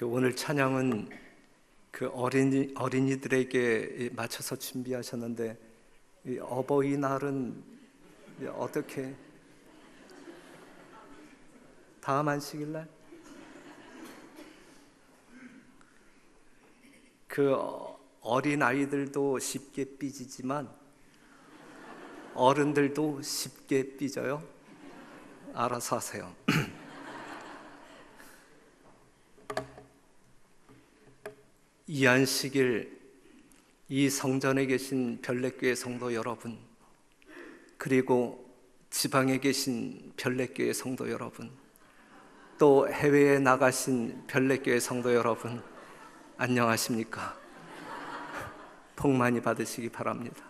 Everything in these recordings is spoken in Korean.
오늘 찬양은 어린이들에게 맞춰서 준비하셨는데, 이 어버이날은 어떻게 다음 안식일날 어린 아이들도 쉽게 삐지지만 어른들도 쉽게 삐져요. 알아서 하세요. 이 안식일 이 성전에 계신 별내교회 성도 여러분, 그리고 지방에 계신 별내교회 성도 여러분, 또 해외에 나가신 별내교회 성도 여러분, 안녕하십니까? 복 많이 받으시기 바랍니다.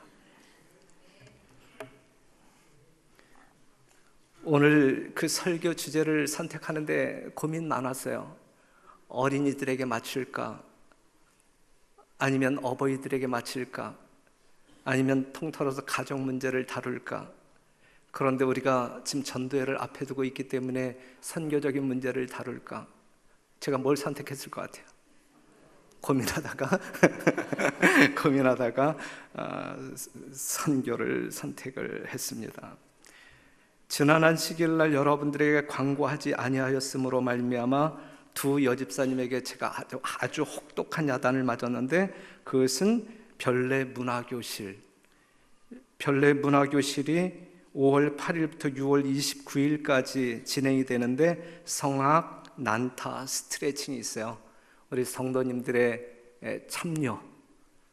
오늘 설교 주제를 선택하는데 고민 많았어요. 어린이들에게 맞출까? 아니면 어버이들에게 맞출까? 아니면 통틀어서 가족 문제를 다룰까? 그런데 우리가 지금 전도회를 앞에 두고 있기 때문에 선교적인 문제를 다룰까? 제가 뭘 선택했을 것 같아요? 고민하다가 선교를 선택을 했습니다. 지난 안식일날 여러분들에게 광고하지 아니하였으므로 말미암아 두 여집사님에게 제가 아주 혹독한 야단을 맞았는데, 그것은 별내 문화교실이 5월 8일부터 6월 29일까지 진행이 되는데, 성악, 난타, 스트레칭이 있어요. 우리 성도님들의 참여,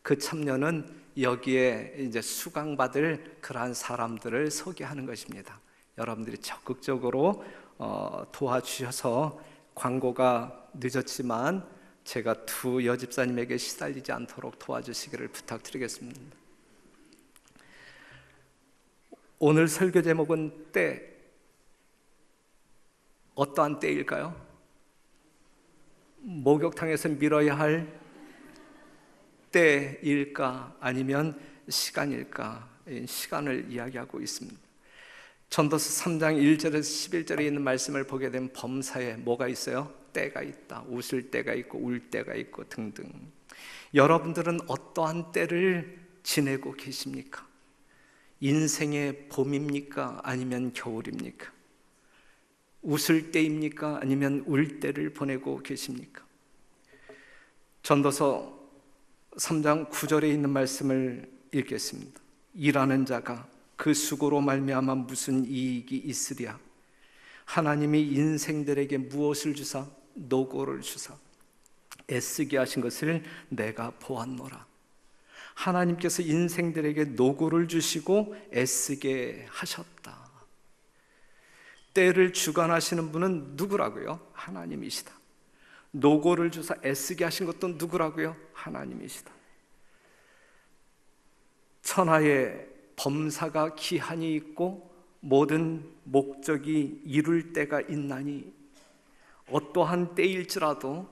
그 참여는 여기에 이제 수강받을 그러한 사람들을 소개하는 것입니다. 여러분들이 적극적으로 도와주셔서 광고가 늦었지만 제가 두 여집사님에게 시달리지 않도록 도와주시기를 부탁드리겠습니다. 오늘 설교 제목은 때. 어떠한 때일까요? 목욕탕에서 밀어야 할 때일까? 아니면 시간일까? 시간을 이야기하고 있습니다. 전도서 3장 1절에서 11절에 있는 말씀을 보게 되면 범사에 뭐가 있어요? 때가 있다. 웃을 때가 있고 울 때가 있고 등등. 여러분들은 어떠한 때를 지내고 계십니까? 인생의 봄입니까? 아니면 겨울입니까? 웃을 때입니까? 아니면 울 때를 보내고 계십니까? 전도서 3장 9절에 있는 말씀을 읽겠습니다. 일하는 자가 그 수고로 말미암아 무슨 이익이 있으랴? 하나님이 인생들에게 무엇을 주사? 노고를 주사 애쓰게 하신 것을 내가 보았노라. 하나님께서 인생들에게 노고를 주시고 애쓰게 하셨다. 때를 주관하시는 분은 누구라고요? 하나님이시다. 노고를 주사 애쓰게 하신 것도 누구라고요? 하나님이시다. 천하의 범사가 기한이 있고 모든 목적이 이룰 때가 있나니, 어떠한 때일지라도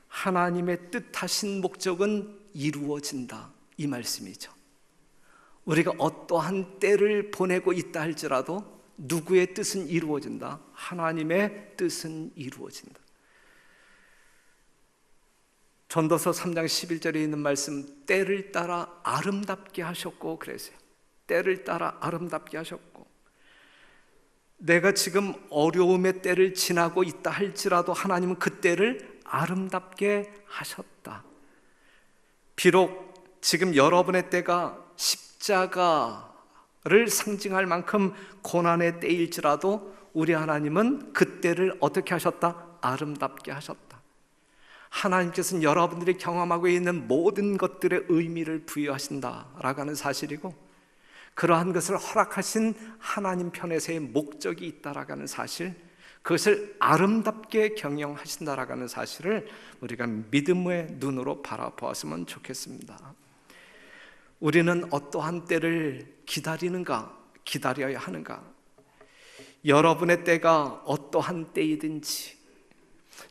하나님의 뜻하신 목적은 이루어진다, 이 말씀이죠. 우리가 어떠한 때를 보내고 있다 할지라도 누구의 뜻은 이루어진다? 하나님의 뜻은 이루어진다. 전도서 3장 11절에 있는 말씀, 때를 따라 아름답게 하셨고 그랬어요. 때를 따라 아름답게 하셨고, 내가 지금 어려움의 때를 지나고 있다 할지라도 하나님은 그 때를 아름답게 하셨다. 비록 지금 여러분의 때가 십자가를 상징할 만큼 고난의 때일지라도 우리 하나님은 그 때를 어떻게 하셨다? 아름답게 하셨다. 하나님께서는 여러분들이 경험하고 있는 모든 것들의 의미를 부여하신다라고 하는 사실이고, 그러한 것을 허락하신 하나님 편에서의 목적이 있다라고 하는 사실, 그것을 아름답게 경영하신다라고 하는 사실을 우리가 믿음의 눈으로 바라보았으면 좋겠습니다. 우리는 어떠한 때를 기다리는가, 기다려야 하는가? 여러분의 때가 어떠한 때이든지,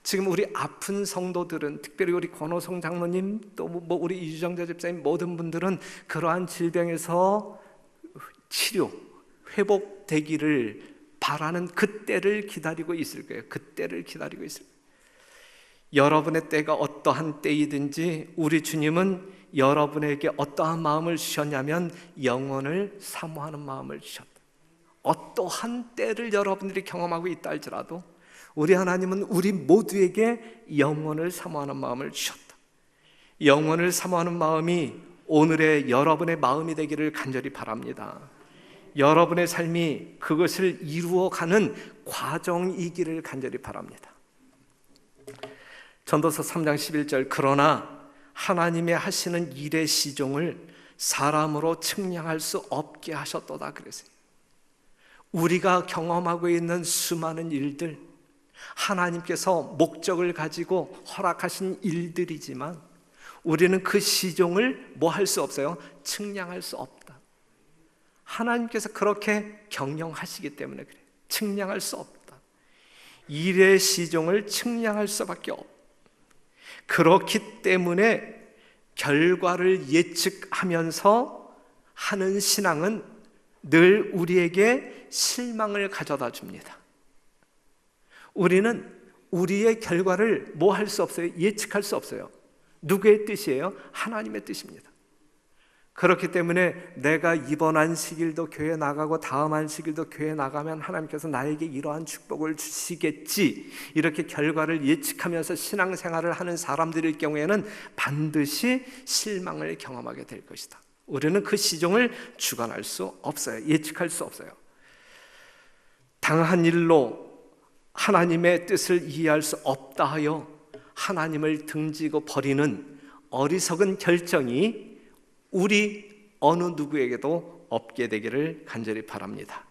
지금 우리 아픈 성도들은, 특별히 우리 권호성 장로님, 또 우리 이주정자 집사님, 모든 분들은 그러한 질병에서 치료, 회복되기를 바라는 그때를 기다리고 있을 거예요. 그때를 기다리고 있을 거예요. 여러분의 때가 어떠한 때이든지 우리 주님은 여러분에게 어떠한 마음을 주셨냐면 영원을 사모하는 마음을 주셨다. 어떠한 때를 여러분들이 경험하고 있다 할지라도 우리 하나님은 우리 모두에게 영원을 사모하는 마음을 주셨다. 영원을 사모하는 마음이 오늘의 여러분의 마음이 되기를 간절히 바랍니다. 여러분의 삶이 그것을 이루어가는 과정이기를 간절히 바랍니다. 전도서 3장 11절 그러나 하나님의 하시는 일의 시종을 사람으로 측량할 수 없게 하셨도다 그랬어요. 우리가 경험하고 있는 수많은 일들, 하나님께서 목적을 가지고 허락하신 일들이지만 우리는 그 시종을 뭐 할 수 없어요? 측량할 수 없다. 하나님께서 그렇게 경영하시기 때문에 그래요. 측량할 수 없다. 일의 시종을 측량할 수밖에 없다. 그렇기 때문에 결과를 예측하면서 하는 신앙은 늘 우리에게 실망을 가져다 줍니다. 우리는 우리의 결과를 뭐 할 수 없어요? 예측할 수 없어요. 누구의 뜻이에요? 하나님의 뜻입니다. 그렇기 때문에 내가 이번 안식일도 교회 나가고 다음 안식일도 교회 나가면 하나님께서 나에게 이러한 축복을 주시겠지, 이렇게 결과를 예측하면서 신앙생활을 하는 사람들일 경우에는 반드시 실망을 경험하게 될 것이다. 우리는 그 시종을 주관할 수 없어요. 예측할 수 없어요. 당한 일로 하나님의 뜻을 이해할 수 없다 하여 하나님을 등지고 버리는 어리석은 결정이 우리 어느 누구에게도 없게 되기를 간절히 바랍니다.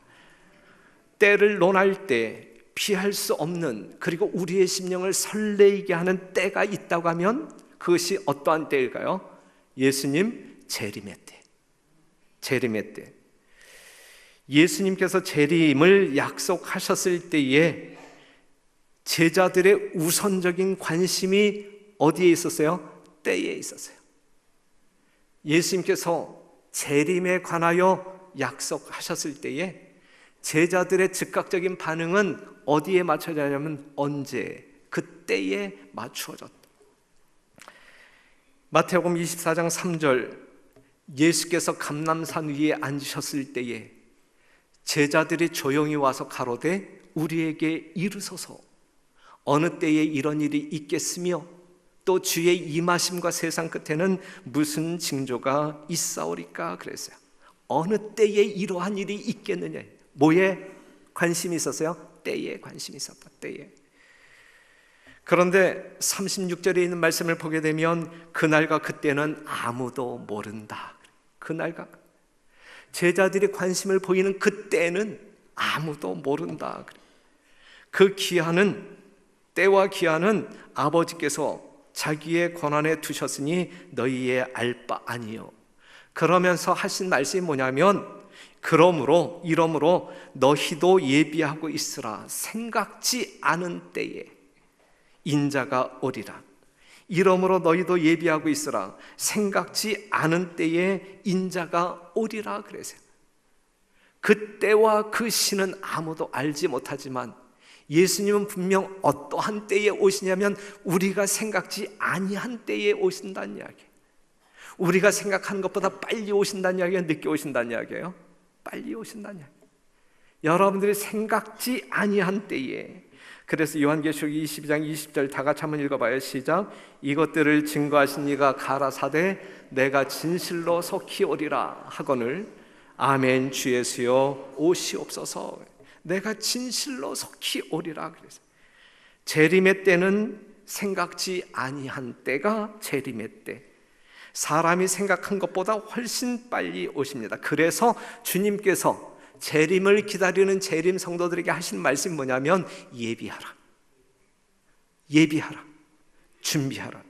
때를 논할 때 피할 수 없는, 그리고 우리의 심령을 설레이게 하는 때가 있다고 하면 그것이 어떠한 때일까요? 예수님 재림의 때. 재림의 때. 예수님께서 재림을 약속하셨을 때에 제자들의 우선적인 관심이 어디에 있었어요? 때에 있었어요. 예수님께서 재림에 관하여 약속하셨을 때에 제자들의 즉각적인 반응은 어디에 맞춰졌냐면 언제? 그때에 맞추어졌다. 마태복음 24장 3절 예수께서 감람산 위에 앉으셨을 때에 제자들이 조용히 와서 가로되 우리에게 이르소서 어느 때에 이런 일이 있겠으며 또 주의 임하심과 세상 끝에는 무슨 징조가 있사오리까 그랬어요. 어느 때에 이러한 일이 있겠느냐. 뭐에 관심이 있었어요? 때에 관심이 있었다. 때에. 그런데 36절에 있는 말씀을 보게 되면 그날과 그때는 아무도 모른다. 그날과 제자들이 관심을 보이는 그때는 아무도 모른다. 그 기한은, 때와 기한은 아버지께서 자기의 권한에 두셨으니 너희의 알 바 아니요. 그러면서 하신 말씀이 뭐냐면 이러므로 너희도 예비하고 있으라. 생각지 않은 때에 인자가 오리라. 이러므로 너희도 예비하고 있으라. 생각지 않은 때에 인자가 오리라 그랬어요. 그 때와 그 시는 아무도 알지 못하지만 예수님은 분명 어떠한 때에 오시냐면 우리가 생각지 아니한 때에 오신다는 이야기예요. 우리가 생각하는 것보다 빨리 오신다는 이야기예요? 늦게 오신다는 이야기예요? 빨리 오신다는 이야기예요. 여러분들이 생각지 아니한 때에. 그래서 요한계시록 22장 20절 다 같이 한번 읽어봐요. 시작. 이것들을 증거하신 이가 가라사대 내가 진실로 속히 오리라 하거늘 아멘 주 예수여 오시옵소서. 내가 진실로 속히 오리라 그랬어요. 재림의 때는 생각지 아니한 때가 재림의 때. 사람이 생각한 것보다 훨씬 빨리 오십니다. 그래서 주님께서 재림을 기다리는 재림 성도들에게 하신 말씀이 뭐냐면 예비하라. 예비하라. 준비하라.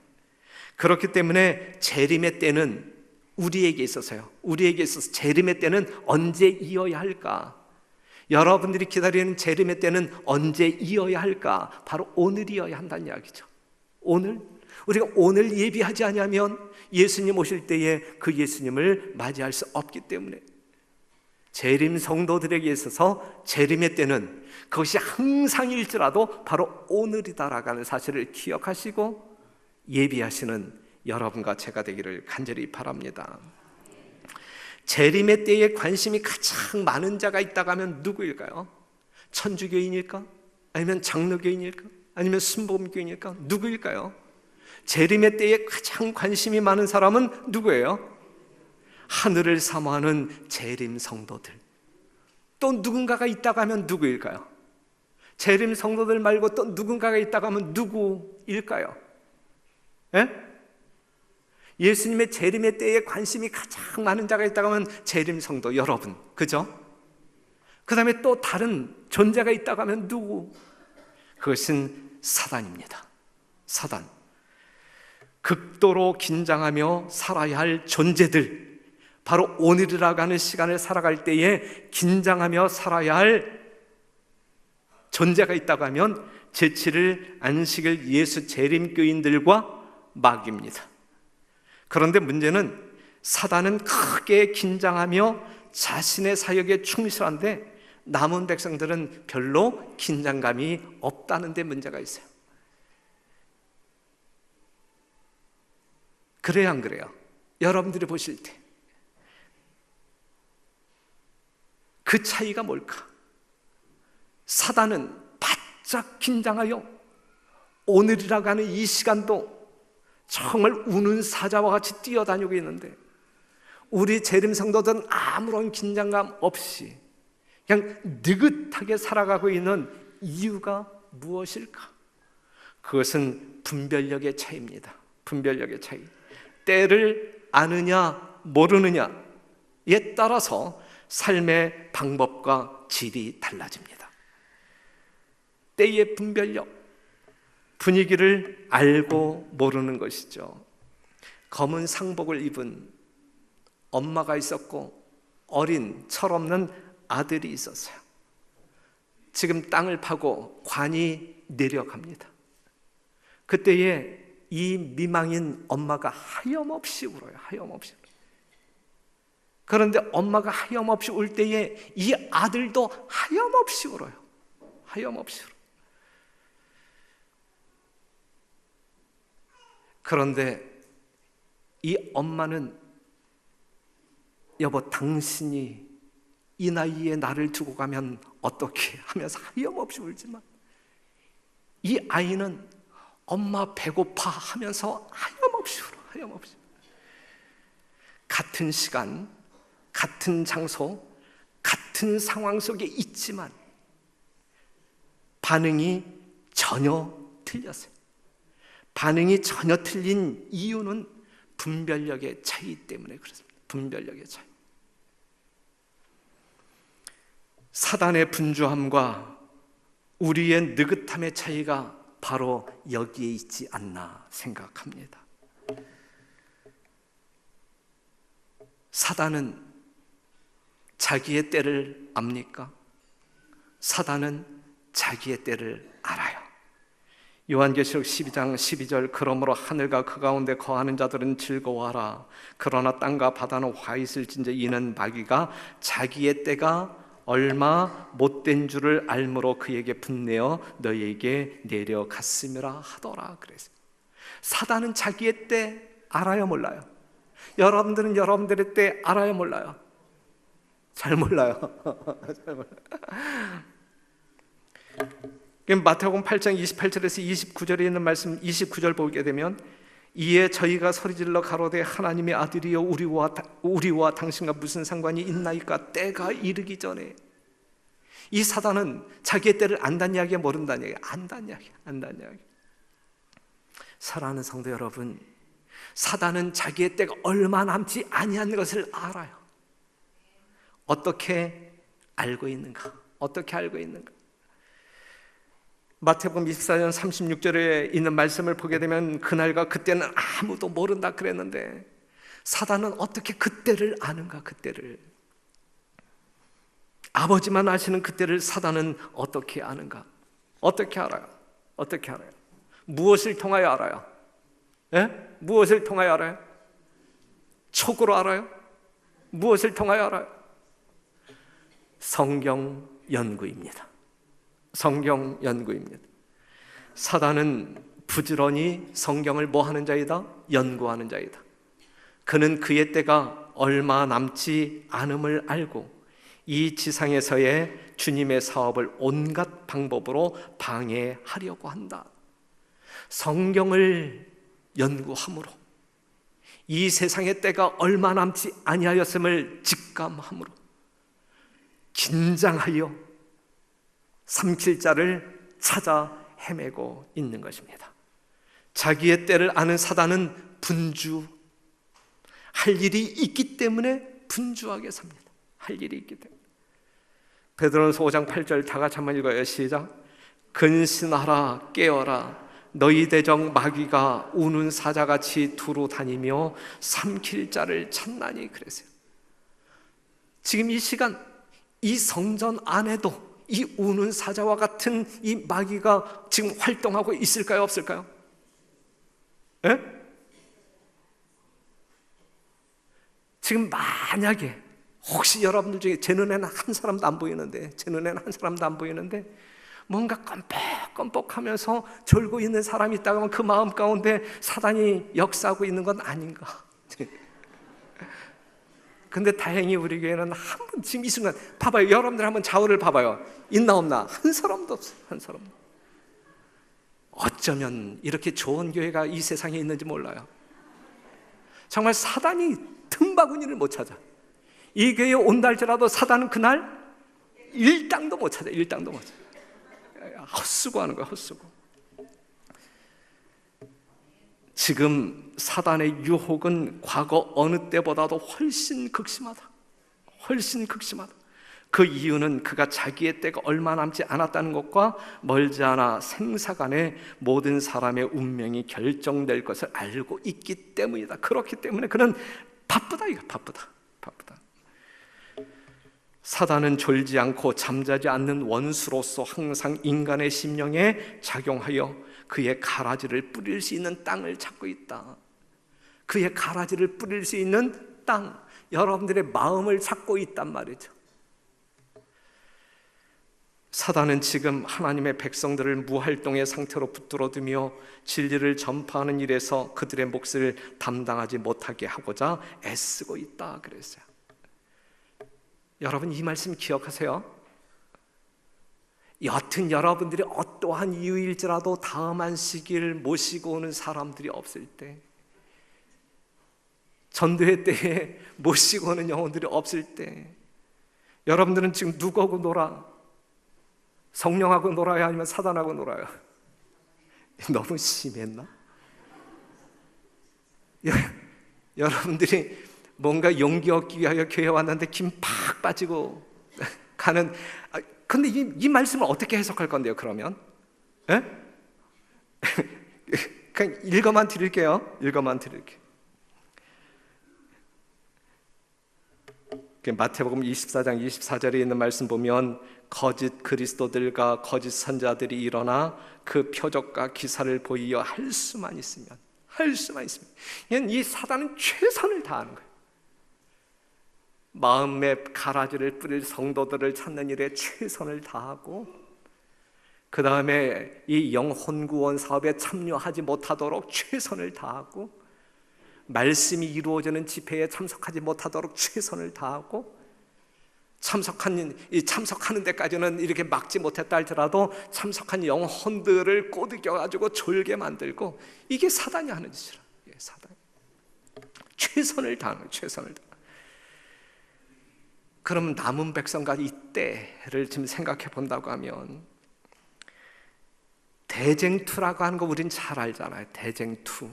그렇기 때문에 재림의 때는 우리에게 있어서요. 우리에게 있어서 재림의 때는 언제 이어야 할까? 여러분들이 기다리는 재림의 때는 언제 이어야 할까? 바로 오늘이어야 한다는 이야기죠. 오늘. 우리가 오늘 예비하지 않으면 예수님 오실 때에 그 예수님을 맞이할 수 없기 때문에 재림 성도들에게 있어서 재림의 때는 그것이 항상일지라도 바로 오늘이다라고 하는 사실을 기억하시고 예비하시는 여러분과 제가 되기를 간절히 바랍니다. 재림의 때에 관심이 가장 많은 자가 있다고 하면 누구일까요? 천주교인일까? 아니면 장로교인일까? 아니면 순복음교인일까? 누구일까요? 재림의 때에 가장 관심이 많은 사람은 누구예요? 하늘을 사모하는 재림 성도들. 또 누군가가 있다고 하면 누구일까요? 재림 성도들 말고 또 누군가가 있다고 하면 누구일까요? 예? 예수님의 재림의 때에 관심이 가장 많은 자가 있다고 하면 재림 성도 여러분, 그죠? 그 다음에 또 다른 존재가 있다고 하면 누구? 그것은 사단입니다. 사단. 극도로 긴장하며 살아야 할 존재들, 바로 오늘이라고 하는 시간을 살아갈 때에 긴장하며 살아야 할 존재가 있다고 하면 제7일 안식일 예수 재림교인들과 마귀입니다. 그런데 문제는 사단은 크게 긴장하며 자신의 사역에 충실한데 남은 백성들은 별로 긴장감이 없다는 데 문제가 있어요. 그래요, 안 그래요? 여러분들이 보실 때 그 차이가 뭘까? 사단은 바짝 긴장하여 오늘이라고 하는 이 시간도 정말 우는 사자와 같이 뛰어다니고 있는데 우리 재림 성도들은 아무런 긴장감 없이 그냥 느긋하게 살아가고 있는 이유가 무엇일까? 그것은 분별력의 차이입니다. 분별력의 차이. 때를 아느냐 모르느냐에 따라서 삶의 방법과 질이 달라집니다. 때의 분별력, 분위기를 알고 모르는 것이죠. 검은 상복을 입은 엄마가 있었고 어린 철없는 아들이 있었어요. 지금 땅을 파고 관이 내려갑니다. 그때에 이 미망인 엄마가 하염없이 울어요. 하염없이. 그런데 엄마가 하염없이 울 때에 이 아들도 하염없이 울어요. 하염없이 울어요. 그런데 이 엄마는 여보 당신이 이 나이에 나를 두고 가면 어떻게 하면서 하염없이 울지만 이 아이는 엄마 배고파 하면서 하염없이 울어. 하염없이. 같은 시간, 같은 장소, 같은 상황 속에 있지만 반응이 전혀 틀렸어요. 반응이 전혀 틀린 이유는 분별력의 차이 때문에 그렇습니다. 분별력의 차이. 사단의 분주함과 우리의 느긋함의 차이가 바로 여기에 있지 않나 생각합니다. 사단은 자기의 때를 압니까? 사단은 자기의 때를 알아요. 요한계시록 12장 12절 그러므로 하늘과 그 가운데 거하는 자들은 즐거워하라. 그러나 땅과 바다는 화 있을진저 이는 마귀가 자기의 때가 얼마 못된 줄을 알므로 그에게 분내어 너희에게 내려갔음이라 하더라. 그래서 사단은 자기의 때 알아요, 몰라요? 여러분들은 여러분들의 때 알아요, 몰라요? 잘 몰라요. 잘 몰라요. 마태복음 8장 28절에서 29절에 있는 말씀 29절 보게 되면 이에 저희가 소리질러 가로되 하나님의 아들이여 우리와 당신과 무슨 상관이 있나이까? 때가 이르기 전에. 이 사단은 자기의 때를 안다는 이야기야, 모른다는 이야기야? 안다는 이야기야, 안다는 이야기. 사랑하는 성도 여러분, 사단은 자기의 때가 얼마 남지 아니한 것을 알아요. 어떻게 알고 있는가? 어떻게 알고 있는가? 마태복음 24장 36절에 있는 말씀을 보게 되면 그날과 그때는 아무도 모른다 그랬는데 사단은 어떻게 그때를 아는가? 그때를 아버지만 아시는 그때를 사단은 어떻게 아는가? 어떻게 알아요? 어떻게 알아요? 무엇을 통하여 알아요? 예? 무엇을 통하여 알아요? 촉으로 알아요? 무엇을 통하여 알아요? 성경 연구입니다. 성경 연구입니다. 사단은 부지런히 성경을 뭐 하는 자이다? 연구하는 자이다. 그는 그의 때가 얼마 남지 않음을 알고 이 지상에서의 주님의 사업을 온갖 방법으로 방해하려고 한다. 성경을 연구함으로 이 세상의 때가 얼마 남지 아니하였음을 직감함으로 긴장하여 삼킬 자를 찾아 헤매고 있는 것입니다. 자기의 때를 아는 사단은 할 일이 있기 때문에 분주하게 삽니다. 할 일이 있기 때문에. 베드로전서 5장 8절 다 같이 한번 읽어요. 시작. 근신하라 깨어라 너희 대적 마귀가 우는 사자같이 두루 다니며 삼킬 자를 찾나니 그랬어요. 지금 이 시간 이 성전 안에도 이 우는 사자와 같은 이 마귀가 지금 활동하고 있을까요? 없을까요? 예? 지금 만약에 혹시 여러분들 중에 제 눈에는 한 사람도 안 보이는데 뭔가 껌뻑껌뻑하면서 졸고 있는 사람이 있다고 하면 그 마음 가운데 사단이 역사하고 있는 건 아닌가? 근데 다행히 우리 교회는 한 번 지금 이 순간 봐봐요. 여러분들 한번 좌우를 봐봐요. 있나 없나? 한 사람도 없어요. 한 사람도. 어쩌면 이렇게 좋은 교회가 이 세상에 있는지 몰라요. 정말 사단이 틈바구니를 못 찾아. 이 교회에 온다 할지라도 사단은 그날 일당도 못 찾아. 일당도 못 찾아. 헛수고 하는 거야. 헛수고. 지금 사단의 유혹은 과거 어느 때보다도 훨씬 극심하다. 훨씬 극심하다. 그 이유는 그가 자기의 때가 얼마 남지 않았다는 것과 멀지 않아 생사간에 모든 사람의 운명이 결정될 것을 알고 있기 때문이다. 그렇기 때문에 그는 바쁘다. 이거 바쁘다. 사단은 졸지 않고 잠자지 않는 원수로서 항상 인간의 심령에 작용하여 그의 가라지를 뿌릴 수 있는 땅을 찾고 있다. 그의 가라지를 뿌릴 수 있는 땅, 여러분들의 마음을 찾고 있단 말이죠. 사단은 지금 하나님의 백성들을 무활동의 상태로 붙들어두며 진리를 전파하는 일에서 그들의 몫을 담당하지 못하게 하고자 애쓰고 있다 그랬어요. 여러분 이 말씀 기억하세요. 여튼 여러분들이 어떠한 이유일지라도 다음 안식일 모시고 오는 사람들이 없을 때, 전도회 때에 모시고 오는 영혼들이 없을 때, 여러분들은 지금 누구하고 놀아? 성령하고 놀아요? 아니면 사단하고 놀아요? 너무 심했나? 여러분들이 뭔가 용기 얻기 위하여 교회 왔는데 김 팍 빠지고 가는. 근데 이 말씀을 어떻게 해석할 건데요? 그러면 그냥 읽어만 드릴게요. 마태복음 24장 24절에 있는 말씀 보면 거짓 그리스도들과 거짓 선자들이 일어나 그 표적과 기사를 보이어 할 수만 있으면 이 사단은 최선을 다하는 거예요. 마음의 가라지를 뿌릴 성도들을 찾는 일에 최선을 다하고, 그 다음에 이 영혼 구원 사업에 참여하지 못하도록 최선을 다하고, 말씀이 이루어지는 집회에 참석하지 못하도록 최선을 다하고, 참석하는 데까지는 이렇게 막지 못했다 할지라도 참석한 영혼들을 꼬드겨가지고 졸게 만들고, 이게 사단이 하는 짓이라. 사단. 최선을 다하는 거예요. 최선을 다하는. 그럼 남은 백성과 이때를 지금 생각해 본다고 하면, 대쟁투라고 하는 거 우린 잘 알잖아요. 대쟁투.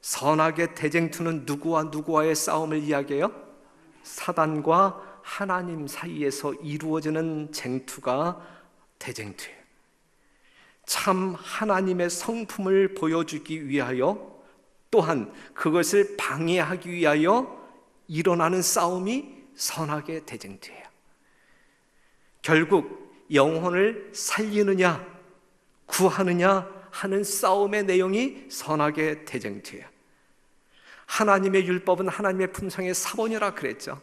선악의 대쟁투는 누구와 누구와의 싸움을 이야기해요? 사단과 하나님 사이에서 이루어지는 쟁투가 대쟁투예요. 참 하나님의 성품을 보여주기 위하여, 또한 그것을 방해하기 위하여 일어나는 싸움이 선악의 대쟁투예요. 결국 영혼을 살리느냐 구하느냐 하는 싸움의 내용이 선악의 대쟁투예요. 하나님의 율법은 하나님의 품성의 사본이라 그랬죠.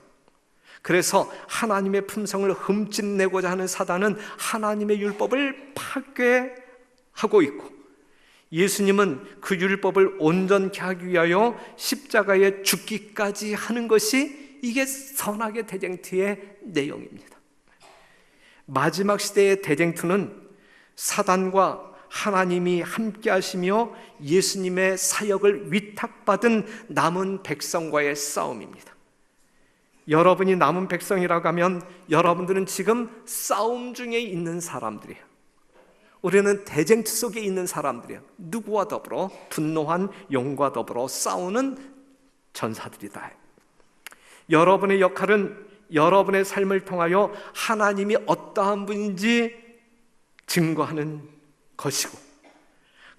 그래서 하나님의 품성을 흠집내고자 하는 사단은 하나님의 율법을 파괴하고 있고, 예수님은 그 율법을 온전케 하기 위하여 십자가에 죽기까지 하는 것이, 이게 선악의 대쟁투의 내용입니다. 마지막 시대의 대쟁투는 사단과 하나님이 함께 하시며 예수님의 사역을 위탁받은 남은 백성과의 싸움입니다. 여러분이 남은 백성이라고 하면 여러분들은 지금 싸움 중에 있는 사람들이에요. 우리는 대쟁투 속에 있는 사람들이에요. 누구와 더불어? 분노한 용과 더불어 싸우는 전사들이다. 여러분의 역할은 여러분의 삶을 통하여 하나님이 어떠한 분인지 증거하는 것이고,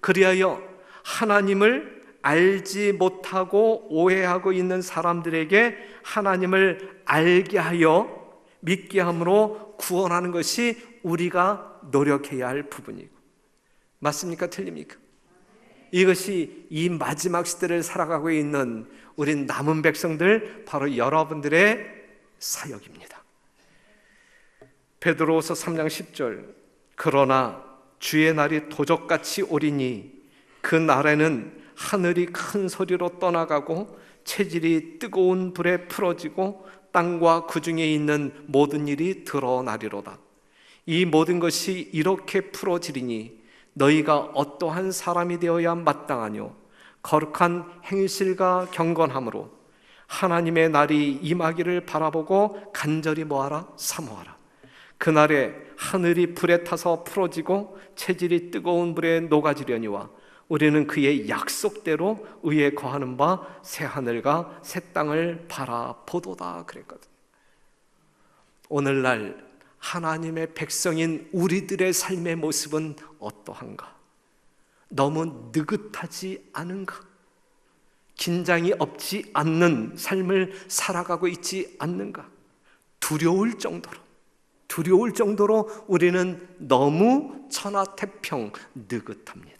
그리하여 하나님을 알지 못하고 오해하고 있는 사람들에게 하나님을 알게 하여 믿게 함으로 구원하는 것이 우리가 노력해야 할 부분이고, 맞습니까? 틀립니까? 이것이 이 마지막 시대를 살아가고 있는 우린 남은 백성들, 바로 여러분들의 사역입니다. 베드로후서 3장 10절, 그러나 주의 날이 도적같이 오리니 그 날에는 하늘이 큰 소리로 떠나가고 체질이 뜨거운 불에 풀어지고 땅과 그 중에 있는 모든 일이 드러나리로다. 이 모든 것이 이렇게 풀어지리니 너희가 어떠한 사람이 되어야 마땅하뇨? 거룩한 행실과 경건함으로 하나님의 날이 임하기를 바라보고 간절히 뭐하라? 사모하라. 그날에 하늘이 불에 타서 풀어지고 체질이 뜨거운 불에 녹아지려니와 우리는 그의 약속대로 의에 거하는 바 새 하늘과 새 땅을 바라보도다 그랬거든요. 오늘날 하나님의 백성인 우리들의 삶의 모습은 어떠한가? 너무 느긋하지 않은가? 긴장이 없지 않는 삶을 살아가고 있지 않는가? 두려울 정도로 우리는 너무 천하태평 느긋합니다.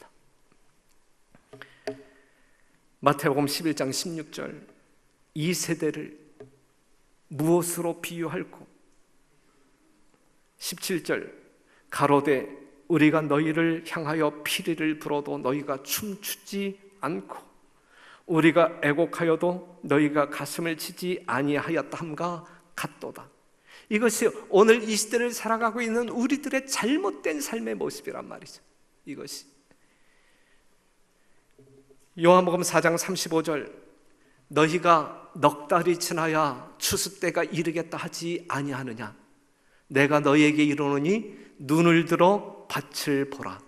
마태복음 11장 16절, 이 세대를 무엇으로 비유할꼬? 17절, 가로되 우리가 너희를 향하여 피리를 불어도 너희가 춤추지 않고 우리가 애곡하여도 너희가 가슴을 치지 아니하였다 함과 같도다. 이것이 오늘 이 시대를 살아가고 있는 우리들의 잘못된 삶의 모습이란 말이죠. 이것이 요한복음 4장 35절, 너희가 넉 달이 지나야 추수 때가 이르겠다 하지 아니하느냐? 내가 너희에게 이르노니 눈을 들어 밭을 보라.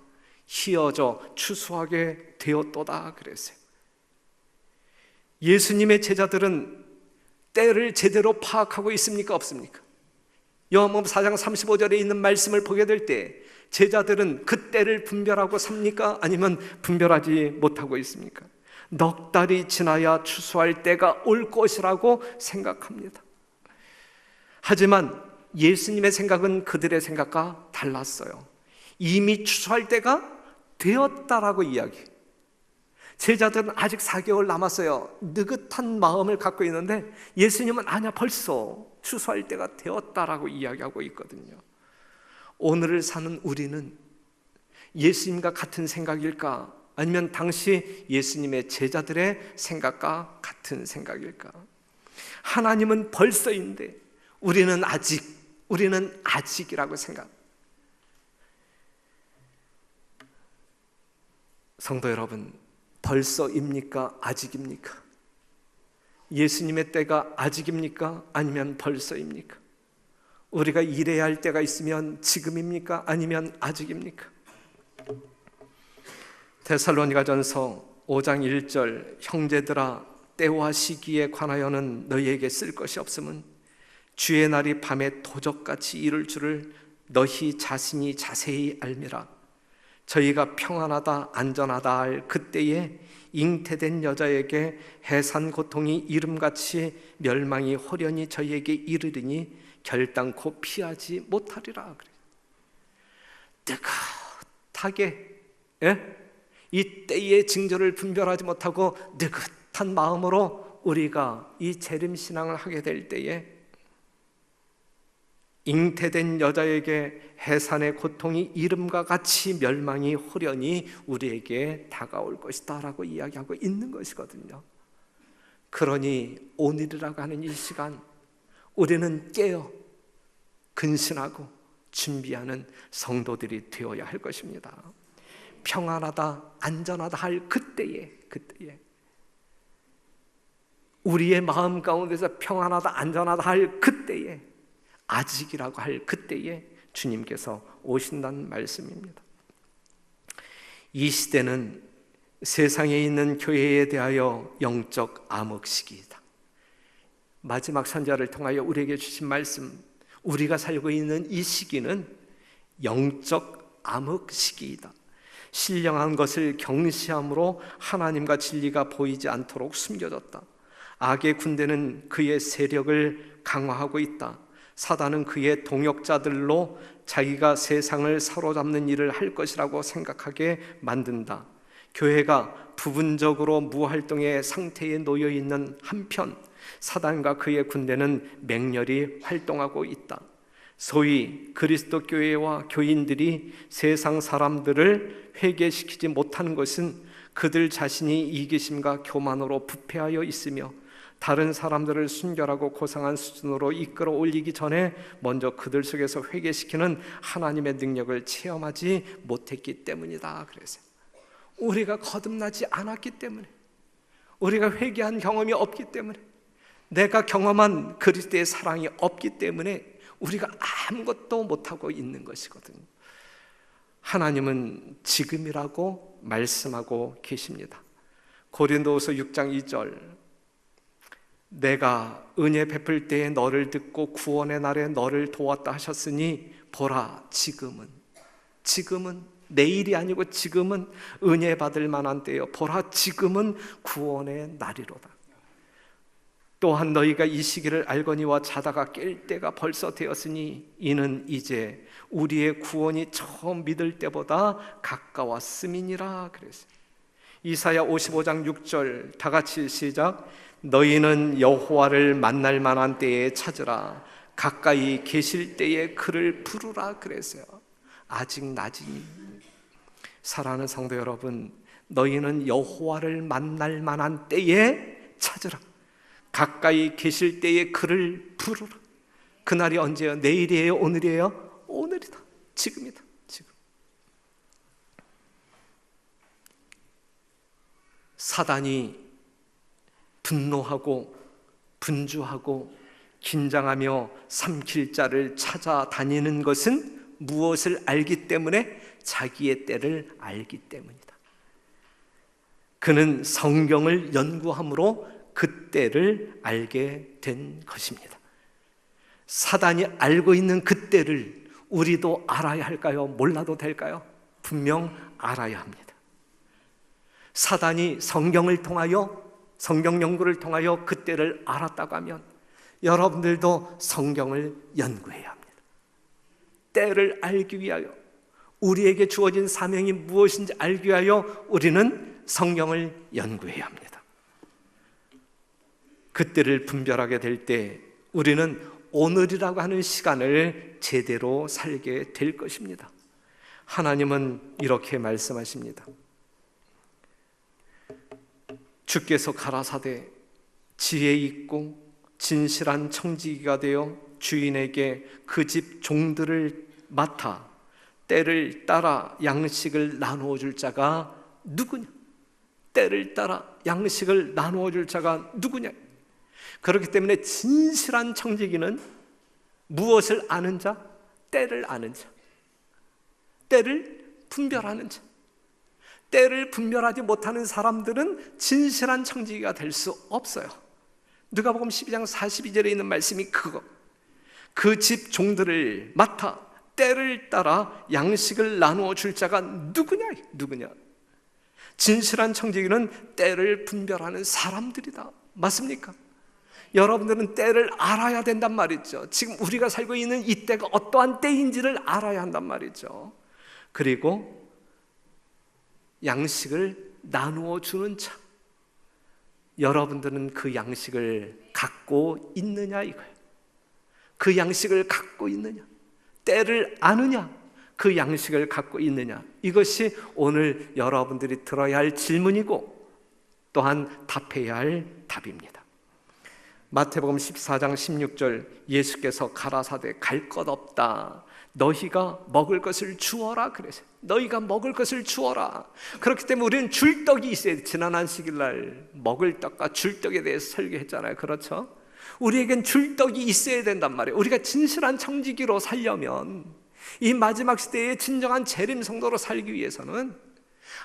희어져 추수하게 되었도다 그랬어요. 예수님의 제자들은 때를 제대로 파악하고 있습니까? 없습니까? 요한복음 4장 35절에 있는 말씀을 보게 될 때 제자들은 그 때를 분별하고 삽니까? 아니면 분별하지 못하고 있습니까? 넉 달이 지나야 추수할 때가 올 것이라고 생각합니다. 하지만 예수님의 생각은 그들의 생각과 달랐어요. 이미 추수할 때가 되었다라고 이야기해요. 제자들은 아직 4개월 남았어요. 느긋한 마음을 갖고 있는데 예수님은 아니야, 벌써 추수할 때가 되었다라고 이야기하고 있거든요. 오늘을 사는 우리는 예수님과 같은 생각일까? 아니면 당시 예수님의 제자들의 생각과 같은 생각일까? 하나님은 벌써인데 우리는 아직이라고 생각. 성도 여러분, 벌써입니까? 아직입니까? 예수님의 때가 아직입니까? 아니면 벌써입니까? 우리가 일해야 할 때가 있으면 지금입니까? 아니면 아직입니까? 데살로니가전서 5장 1절, 형제들아 때와 시기에 관하여는 너희에게 쓸 것이 없음은 주의 날이 밤에 도적같이 이를 줄을 너희 자신이 자세히 알미라. 저희가 평안하다 안전하다 할 그때에 잉태된 여자에게 해산 고통이 이름같이 멸망이 호련히 저희에게 이르리니 결단코 피하지 못하리라. 뜨뜻하게 이 때의 징조를 분별하지 못하고 느긋한 마음으로 우리가 이 재림신앙을 하게 될 때에 잉태된 여자에게 해산의 고통이 이름과 같이 멸망이 호련히 우리에게 다가올 것이다 라고 이야기하고 있는 것이거든요. 그러니 오늘이라고 하는 이 시간 우리는 깨어 근신하고 준비하는 성도들이 되어야 할 것입니다. 평안하다, 안전하다 할 그때에 우리의 마음 가운데서 평안하다, 안전하다 할 그때에, 아직이라고 할 그때에 주님께서 오신다는 말씀입니다. 이 시대는 세상에 있는 교회에 대하여 영적 암흑 시기이다. 마지막 선자를 통하여 우리에게 주신 말씀, 우리가 살고 있는 이 시기는 영적 암흑 시기이다. 신령한 것을 경시함으로 하나님과 진리가 보이지 않도록 숨겨졌다. 악의 군대는 그의 세력을 강화하고 있다. 사단은 그의 동역자들로 자기가 세상을 사로잡는 일을 할 것이라고 생각하게 만든다. 교회가 부분적으로 무활동의 상태에 놓여 있는 한편 사단과 그의 군대는 맹렬히 활동하고 있다. 소위 그리스도 교회와 교인들이 세상 사람들을 회개시키지 못하는 것은 그들 자신이 이기심과 교만으로 부패하여 있으며 다른 사람들을 순결하고 고상한 수준으로 이끌어 올리기 전에 먼저 그들 속에서 회개시키는 하나님의 능력을 체험하지 못했기 때문이다. 그래서 우리가 거듭나지 않았기 때문에, 우리가 회개한 경험이 없기 때문에, 내가 경험한 그리스도의 사랑이 없기 때문에 우리가 아무것도 못하고 있는 것이거든요. 하나님은 지금이라고 말씀하고 계십니다. 고린도후서 6장 2절, 내가 은혜 베풀 때에 너를 듣고 구원의 날에 너를 도왔다 하셨으니 보라, 지금은 내일이 아니고 지금은 은혜 받을 만한 때요, 보라 지금은 구원의 날이로다. 또한 너희가 이 시기를 알거니와 자다가 깰 때가 벌써 되었으니 이는 이제 우리의 구원이 처음 믿을 때보다 가까웠음이니라. 그랬어요. 이사야 55장 6절 다 같이 시작. 너희는 여호와를 만날 만한 때에 찾으라, 가까이 계실 때에 그를 부르라. 그랬어요. 아직 낮이니. 사랑하는 성도 여러분, 너희는 여호와를 만날 만한 때에 찾으라, 가까이 계실 때에 그를 부르라. 그날이 언제예요? 내일이에요? 오늘이에요? 오늘이다. 지금이다. 지금. 사단이 분노하고 분주하고 긴장하며 삼킬 자를 찾아다니는 것은 무엇을 알기 때문에? 자기의 때를 알기 때문이다. 그는 성경을 연구함으로 그 때를 알게 된 것입니다. 사단이 알고 있는 그 때를 우리도 알아야 할까요? 몰라도 될까요? 분명 알아야 합니다. 사단이 성경을 통하여, 성경 연구를 통하여 그 때를 알았다고 하면 여러분들도 성경을 연구해야 합니다. 때를 알기 위하여, 우리에게 주어진 사명이 무엇인지 알기 위하여 우리는 성경을 연구해야 합니다. 그때를 분별하게 될 때 우리는 오늘이라고 하는 시간을 제대로 살게 될 것입니다. 하나님은 이렇게 말씀하십니다. 주께서 가라사대 지혜 있고 진실한 청지기가 되어 주인에게 그 집 종들을 맡아 때를 따라 양식을 나누어 줄 자가 누구냐? 때를 따라 양식을 나누어 줄 자가 누구냐? 그렇기 때문에 진실한 청지기는 무엇을 아는 자? 때를 아는 자, 때를 분별하는 자. 때를 분별하지 못하는 사람들은 진실한 청지기가 될 수 없어요. 누가복음 12장 42절에 있는 말씀이 그거. 그 집 종들을 맡아 때를 따라 양식을 나누어 줄 자가 누구냐? 진실한 청지기는 때를 분별하는 사람들이다. 맞습니까? 여러분들은 때를 알아야 된단 말이죠. 지금 우리가 살고 있는 이 때가 어떠한 때인지를 알아야 한단 말이죠. 그리고 양식을 나누어 주는 자, 여러분들은 그 양식을 갖고 있느냐 이거예요. 그 양식을 갖고 있느냐? 때를 아느냐? 그 양식을 갖고 있느냐? 이것이 오늘 여러분들이 들어야 할 질문이고 또한 답해야 할 답입니다. 마태복음 14장 16절, 예수께서 가라사대 갈 것 없다, 너희가 먹을 것을 주어라 그래서 너희가 먹을 것을 주어라. 그렇기 때문에 우리는 줄 떡이 있어야 돼. 지난 안식일날 먹을 떡과 줄 떡에 대해서 설교했잖아요. 그렇죠? 우리에겐 줄 떡이 있어야 된단 말이에요. 우리가 진실한 청지기로 살려면, 이 마지막 시대의 진정한 재림 성도로 살기 위해서는,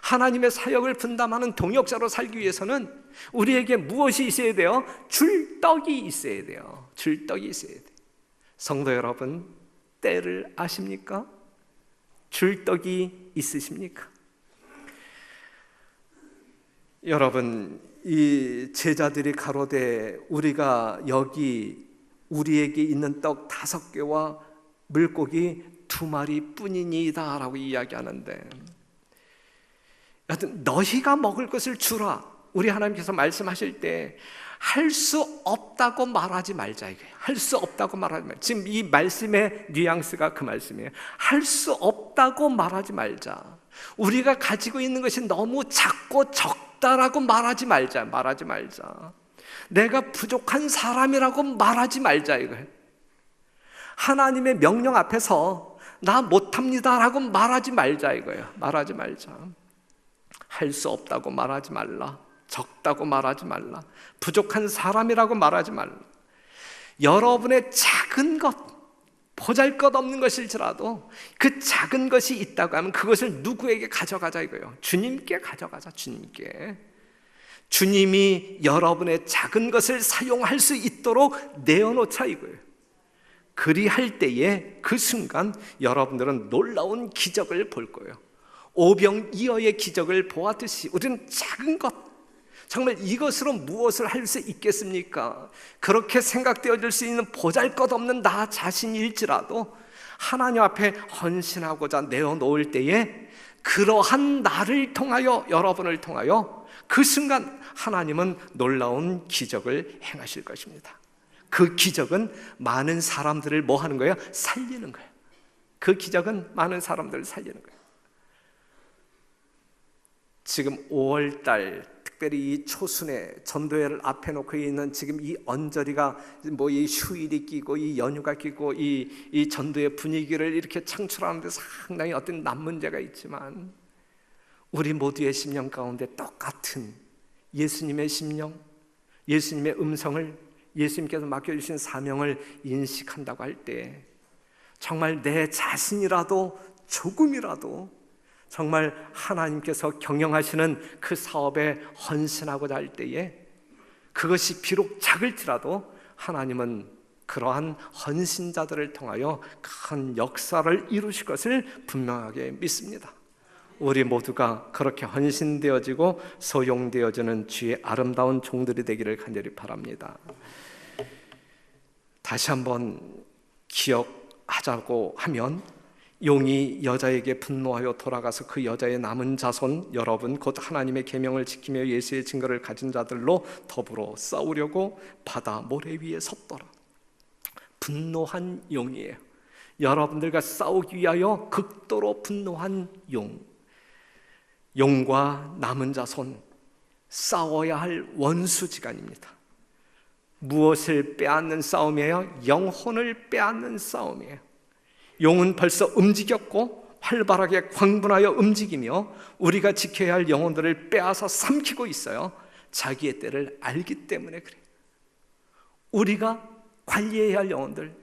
하나님의 사역을 분담하는 동역자로 살기 위해서는 우리에게 무엇이 있어야 돼요? 줄 떡이 있어야 돼요. 줄 떡이 있어야 돼요. 성도 여러분, 때를 아십니까? 줄 떡이 있으십니까? 여러분, 이 제자들이 가로되 우리가 여기 우리에게 있는 떡 5개와 물고기 2마리 뿐이니이다 라고 이야기하는데, 여하튼 너희가 먹을 것을 주라. 우리 하나님께서 말씀하실 때 할 수 없다고 말하지 말자 이거예요. 할 수 없다고 말하지 말자. 지금 이 말씀의 뉘앙스가 그 말씀이에요. 할 수 없다고 말하지 말자. 우리가 가지고 있는 것이 너무 작고 적다라고 말하지 말자. 내가 부족한 사람이라고 말하지 말자 이거예요. 하나님의 명령 앞에서 나 못합니다라고 말하지 말자 이거예요. 말하지 말자. 할 수 없다고 말하지 말라. 적다고 말하지 말라. 부족한 사람이라고 말하지 말라. 여러분의 작은 것, 보잘것없는 것일지라도 그 작은 것이 있다고 하면 그것을 누구에게 가져가자 이거예요. 주님께 가져가자. 주님이 여러분의 작은 것을 사용할 수 있도록 내어놓자 이거예요. 그리할 때에 그 순간 여러분들은 놀라운 기적을 볼 거예요. 오병이어의 기적을 보았듯이 우리는 작은 것, 정말 이것으로 무엇을 할 수 있겠습니까? 그렇게 생각되어질 수 있는 보잘것없는 나 자신일지라도 하나님 앞에 헌신하고자 내어놓을 때에 그러한 나를 통하여, 여러분을 통하여 그 순간 하나님은 놀라운 기적을 행하실 것입니다. 그 기적은 많은 사람들을 뭐 하는 거예요? 살리는 거예요. 그 기적은 많은 사람들을 살리는 거예요. 지금 5월달 특별히 이 초순에 전도회를 앞에 놓고 있는 지금 이 언저리가 뭐 이 휴일이 끼고 이 연휴가 끼고 이 전도의 분위기를 이렇게 창출하는 데 상당히 어떤 난문제가 있지만, 우리 모두의 심령 가운데 똑같은 예수님의 심령, 예수님의 음성을, 예수님께서 맡겨주신 사명을 인식한다고 할 때 정말 내 자신이라도 조금이라도 정말 하나님께서 경영하시는 그 사업에 헌신하고자 할 때에 그것이 비록 작을지라도 하나님은 그러한 헌신자들을 통하여 큰 역사를 이루실 것을 분명하게 믿습니다. 우리 모두가 그렇게 헌신되어지고 소용되어지는 주의 아름다운 종들이 되기를 간절히 바랍니다. 다시 한번 기억하자고 하면, 용이 여자에게 분노하여 돌아가서 그 여자의 남은 자손 여러분 곧 하나님의 계명을 지키며 예수의 증거를 가진 자들로 더불어 싸우려고 바다 모래 위에 섰더라. 분노한 용이에요. 여러분들과 싸우기 위하여 극도로 분노한 용. 용과 남은 자손, 싸워야 할 원수지간입니다. 무엇을 빼앗는 싸움이에요? 영혼을 빼앗는 싸움이에요. 용은 벌써 움직였고 활발하게 광분하여 움직이며 우리가 지켜야 할 영혼들을 빼앗아 삼키고 있어요. 자기의 때를 알기 때문에 그래요. 우리가 관리해야 할 영혼들,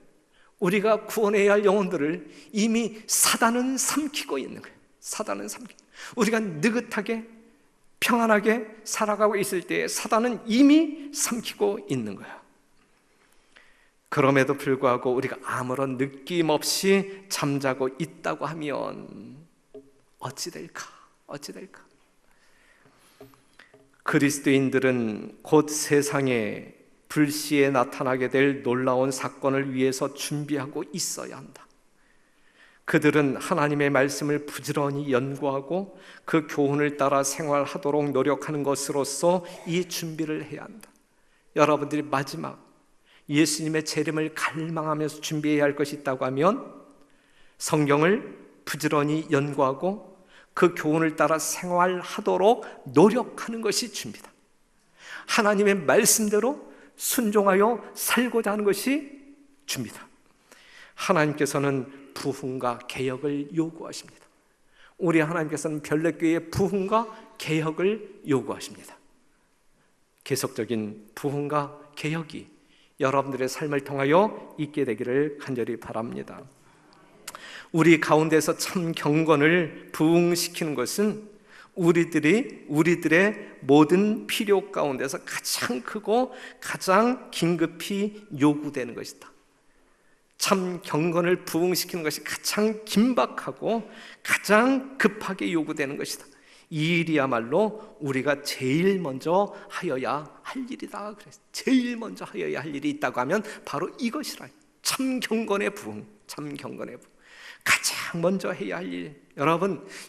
우리가 구원해야 할 영혼들을 이미 사단은 삼키고 있는 거예요. 사단은 삼키고, 우리가 느긋하게 평안하게 살아가고 있을 때 사단은 이미 삼키고 있는 거예요. 그럼에도 불구하고 우리가 아무런 느낌 없이 잠자고 있다고 하면 어찌 될까? 그리스도인들은 곧 세상에 불시에 나타나게 될 놀라운 사건을 위해서 준비하고 있어야 한다. 그들은 하나님의 말씀을 부지런히 연구하고 그 교훈을 따라 생활하도록 노력하는 것으로서 이 준비를 해야 한다. 여러분들이 마지막 예수님의 재림을 갈망하면서 준비해야 할 것이 있다고 하면 성경을 부지런히 연구하고 그 교훈을 따라 생활하도록 노력하는 것이 주입니다. 하나님의 말씀대로 순종하여 살고자 하는 것이 주입니다. 하나님께서는 부흥과 개혁을 요구하십니다. 우리 하나님께서는 별내교회의 부흥과 개혁을 요구하십니다. 계속적인 부흥과 개혁이 여러분들의 삶을 통하여 있게 되기를 간절히 바랍니다. 우리 가운데서 참 경건을 부흥시키는 것은 우리들의 모든 필요 가운데서 가장 크고 가장 긴급히 요구되는 것이다. 참 경건을 부흥시키는 것이 가장 긴박하고 가장 급하게 요구되는 것이다. 이 일이야말로 우리가 제일 먼저 하여야 할 일이다. 그래서 제일 먼저 하여야 할 일이 있다고 하면 바로 이것이라. 참 경건의 부흥, 참 경건의 부흥. 가장 먼저 해야 할 일,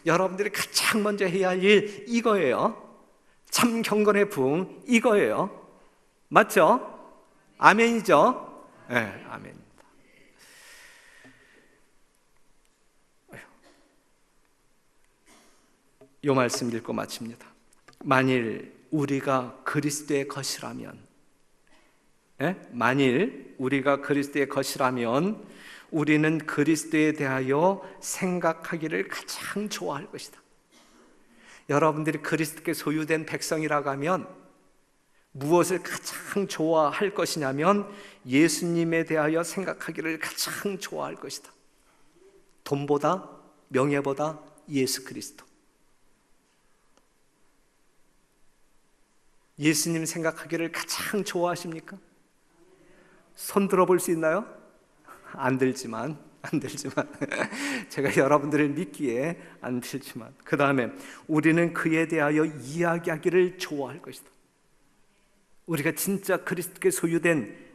여러분들이 가장 먼저 해야 할 일 이거예요. 참 경건의 부흥 이거예요. 맞죠? 아멘이죠? 네, 아멘. 이 말씀 읽고 마칩니다. 만일 우리가 그리스도의 것이라면, 만일 우리가 그리스도의 것이라면 우리는 그리스도에 대하여 생각하기를 가장 좋아할 것이다. 여러분들이 그리스도께 소유된 백성이라고 하면 무엇을 가장 좋아할 것이냐면 예수님에 대하여 생각하기를 가장 좋아할 것이다. 돈보다, 명예보다 예수 그리스도. 예수님 생각하기를 가장 좋아하십니까? 손 들어볼 수 있나요? 안 들지만 제가 여러분들을 믿기에 안 들지만, 그 다음에 우리는 그에 대하여 이야기하기를 좋아할 것이다. 우리가 진짜 그리스도께 소유된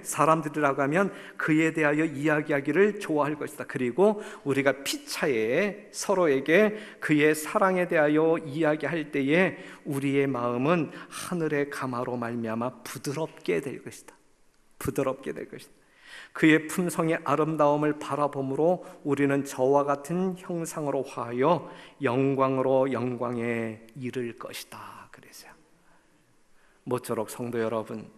사람들이라고 하면 그에 대하여 이야기하기를 좋아할 것이다. 그리고 우리가 피차에 서로에게 그의 사랑에 대하여 이야기할 때에 우리의 마음은 하늘의 감화로 말미암아 부드럽게 될 것이다. 부드럽게 될 것이다. 그의 품성의 아름다움을 바라봄으로 우리는 저와 같은 형상으로 화하여 영광으로 영광에 이를 것이다. 그래서요. 모쪼록 성도 여러분,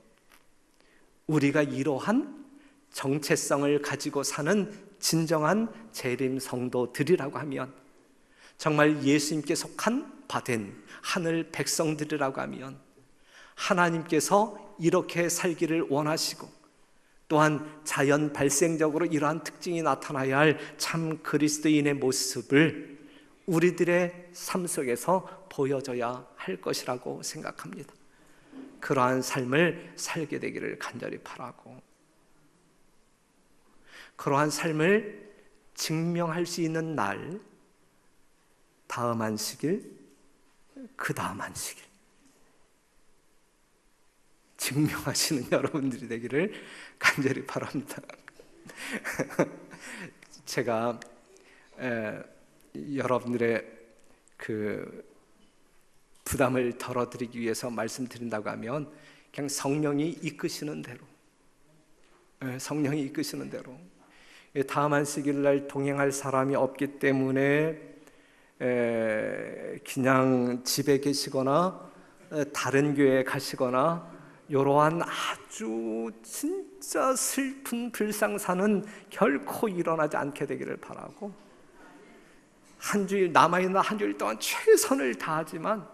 우리가 이러한 정체성을 가지고 사는 진정한 재림 성도들이라고 하면, 정말 예수님께 속한 바된 하늘 백성들이라고 하면, 하나님께서 이렇게 살기를 원하시고 또한 자연 발생적으로 이러한 특징이 나타나야 할 참 그리스도인의 모습을 우리들의 삶 속에서 보여줘야 할 것이라고 생각합니다. 그러한 삶을 살게 되기를 간절히 바라고, 그러한 삶을 증명할 수 있는 날, 다음 안식일, 그 다음 안식일 증명하시는 여러분들이 되기를 간절히 바랍니다. 제가 여러분들의 그 부담을 덜어드리기 위해서 말씀드린다고 하면 그냥 성령이 이끄시는 대로, 성령이 이끄시는 대로, 다음 안식일 날 동행할 사람이 없기 때문에 그냥 집에 계시거나 다른 교회에 가시거나 이러한 아주 진짜 슬픈 불상사는 결코 일어나지 않게 되기를 바라고, 한 주일 남아있는 한 주일 동안 최선을 다하지만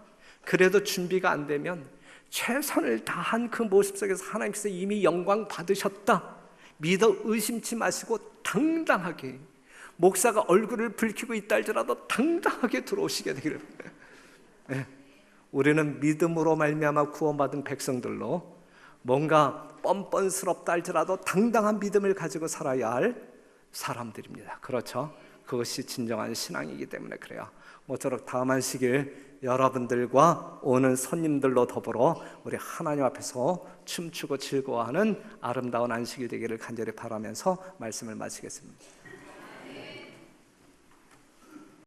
그래도 준비가 안 되면 최선을 다한 그 모습 속에서 하나님께서 이미 영광 받으셨다 믿어 의심치 마시고 당당하게, 목사가 얼굴을 붉히고 있다 할지라도 당당하게 들어오시게 되기를. 우리는 믿음으로 말미암아 구원받은 백성들로 뭔가 뻔뻔스럽다 할지라도 당당한 믿음을 가지고 살아야 할 사람들입니다. 그렇죠? 그것이 진정한 신앙이기 때문에 그래요. 모쪼록 다음 안식일 여러분들과 오는 손님들로 더불어 우리 하나님 앞에서 춤추고 즐거워하는 아름다운 안식이 되기를 간절히 바라면서 말씀을 마치겠습니다.